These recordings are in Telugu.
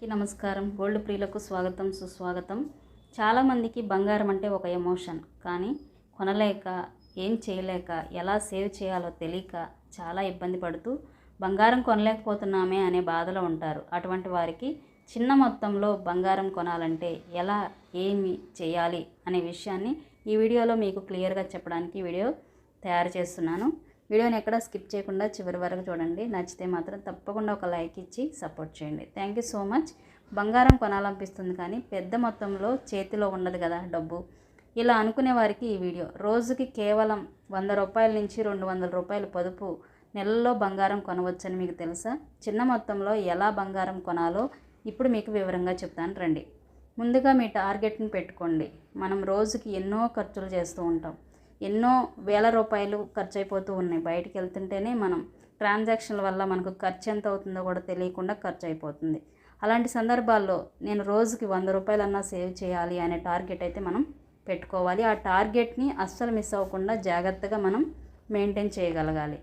అందరికీ నమస్కారం. గోల్డ్ ప్రియులకు స్వాగతం, సుస్వాగతం. చాలామందికి బంగారం అంటే ఒక ఎమోషన్, కానీ కొనలేక, ఏం చేయలేక, ఎలా సేవ్ చేయాలో తెలియక చాలా ఇబ్బంది పడుతూ బంగారం కొనలేకపోతున్నామే అనే బాధలో ఉంటారు. అటువంటి వారికి చిన్న మొత్తంలో బంగారం కొనాలంటే ఎలా, ఏమి చేయాలి అనే విషయాన్ని ఈ వీడియోలో మీకు క్లియర్గా చెప్పడానికి వీడియో తయారు చేస్తున్నాను. వీడియోని ఎక్కడ స్కిప్ చేయకుండా చివరి వరకు చూడండి. నచ్చితే మాత్రం తప్పకుండా ఒక లైక్ ఇచ్చి సపోర్ట్ చేయండి. Thank you so much. బంగారం కొనాలనిపిస్తుంది కానీ పెద్ద మొత్తంలో చేతిలో ఉండదు కదా డబ్బు. ఇలా అనుకునే వారికి ఈ వీడియో. రోజుకి కేవలం 100 రూపాయల నుంచి 200 రూపాయలు పొదుపు నెలలో బంగారం కొనవచ్చని మీకు తెలుసా? చిన్న మొత్తంలో ఎలా బంగారం కొనాలో ఇప్పుడు మీకు వివరంగా చెప్తాను రండి. ముందుగా మీ టార్గెట్ని పెట్టుకోండి. మనం రోజుకి ఎన్నో ఖర్చులు చేస్తూ ఉంటాం. ఎన్నో వేల రూపాయలు ఖర్చు అయిపోతూ ఉన్నాయి. బయటికి వెళ్తుంటేనే మనం ట్రాన్సాక్షన్ల వల్ల మనకు ఖర్చు ఎంత అవుతుందో కూడా తెలియకుండా ఖర్చు అయిపోతుంది. అలాంటి సందర్భాల్లో నేను రోజుకి 100 రూపాయలన్నా సేవ్ చేయాలి అనే టార్గెట్ అయితే మనం పెట్టుకోవాలి. ఆ టార్గెట్ని అస్సలు మిస్ అవ్వకుండా జాగ్రత్తగా మనం మెయింటైన్ చేయగలగాలి.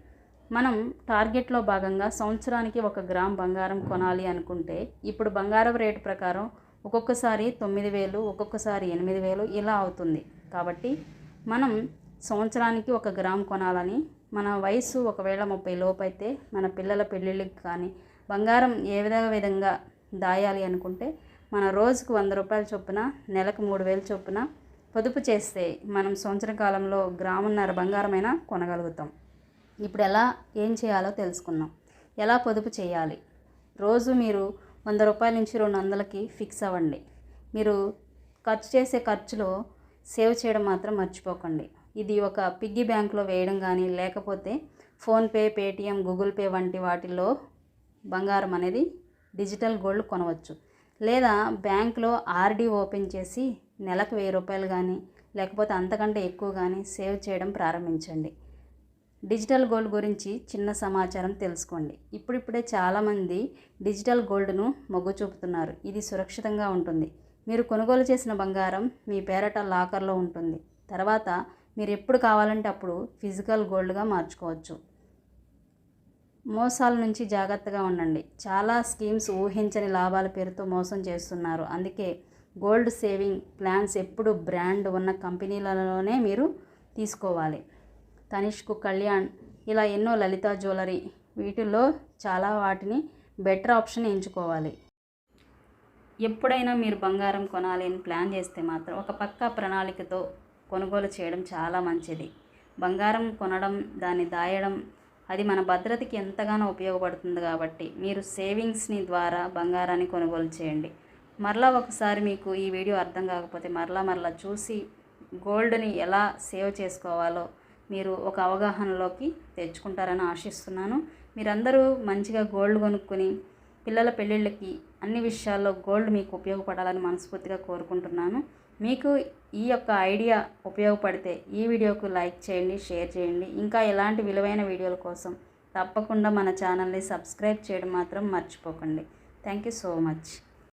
మనం టార్గెట్లో భాగంగా సంవత్సరానికి 1 గ్రామ్ బంగారం కొనాలి అనుకుంటే ఇప్పుడు బంగారం రేటు ప్రకారం ఒక్కొక్కసారి 9,000, ఒక్కొక్కసారి 8,000 ఇలా అవుతుంది. కాబట్టి మనం సంవత్సరానికి 1 గ్రామ్ కొనాలని, మన వయసు ఒకవేళ 30 లోపు అయితే మన పిల్లల పెళ్ళిళ్ళకి కానీ బంగారం ఏ విధంగా దాయాలి అనుకుంటే మన రోజుకు 100 రూపాయల చొప్పున నెలకు 3,000 చొప్పున పొదుపు చేస్తే మనం సంవత్సర కాలంలో 1.5 గ్రామున్నర బంగారమైనా కొనగలుగుతాం. ఇప్పుడు ఏం చేయాలో తెలుసుకుందాం. ఎలా పొదుపు చేయాలి? రోజు మీరు 100 రూపాయల నుంచి 200కి ఫిక్స్ అవ్వండి. మీరు ఖర్చు చేసే ఖర్చులో సేవ్ చేయడం మాత్రం మర్చిపోకండి. ఇది ఒక పిగ్గీ బ్యాంక్లో వేయడం కానీ, లేకపోతే ఫోన్పే, పేటిఎం, గూగుల్ పే వంటి వాటిల్లో బంగారం అనేది డిజిటల్ గోల్డ్ కొనవచ్చు. లేదా బ్యాంక్లో ఆర్డీ ఓపెన్ చేసి నెలకు 1000 రూపాయలు కానీ, లేకపోతే అంతకంటే ఎక్కువ కానీ సేవ్ చేయడం ప్రారంభించండి. డిజిటల్ గోల్డ్ గురించి చిన్న సమాచారం తెలుసుకోండి. ఇప్పుడిప్పుడే చాలామంది డిజిటల్ గోల్డ్ను మొగ్గు చూపుతున్నారు. ఇది సురక్షితంగా ఉంటుంది. మీరు కొనుగోలు చేసిన బంగారం మీ పేరట లాకర్లో ఉంటుంది. తర్వాత మీరు ఎప్పుడు కావాలంటే అప్పుడు ఫిజికల్ గోల్డ్గా మార్చుకోవచ్చు. మోసాల నుంచి జాగ్రత్తగా ఉండండి. చాలా స్కీమ్స్ ఊహించని లాభాల పేరుతో మోసం చేస్తున్నారు. అందుకే గోల్డ్ సేవింగ్ ప్లాన్స్ ఎప్పుడు బ్రాండ్ ఉన్న కంపెనీలలోనే మీరు తీసుకోవాలి. తనిష్క్, కళ్యాణ్ ఇలా ఎన్నో, లలిత జ్యువెలరీ, వీటిల్లో చాలా వాటిని బెటర్ ఆప్షన్ ఎంచుకోవాలి. ఎప్పుడైనా మీరు బంగారం కొనాలి అని ప్లాన్ చేస్తే మాత్రం ఒక పక్కా ప్రణాళికతో కొనుగోలు చేయడం చాలా మంచిది. బంగారం కొనడం, దాన్ని దాయడం అది మన భద్రతకి ఎంతగానో ఉపయోగపడుతుంది. కాబట్టి మీరు సేవింగ్స్ని ద్వారా బంగారాన్ని కొనుగోలు చేయండి. మరలా ఒకసారి మీకు ఈ వీడియో అర్థం కాకపోతే మరలా చూసి గోల్డ్ని ఎలా సేవ్ చేసుకోవాలో మీరు ఒక అవగాహనలోకి తెచ్చుకుంటారని ఆశిస్తున్నాను. మీరందరూ మంచిగా గోల్డ్ కొనుక్కొని పిల్లల పెళ్ళిళ్ళకి అన్ని విషయాల్లో గోల్డ్ మీకు ఉపయోగపడాలని మనస్ఫూర్తిగా కోరుకుంటున్నాను. మీకు ఈ యొక్క ఐడియా ఉపయోగపడితే ఈ వీడియోకు లైక్ చేయండి, షేర్ చేయండి. ఇంకా ఎలాంటి విలువైన వీడియోల కోసం తప్పకుండా మన ఛానల్ని సబ్స్క్రైబ్ చేయడం మాత్రం మర్చిపోకండి. Thank you so much.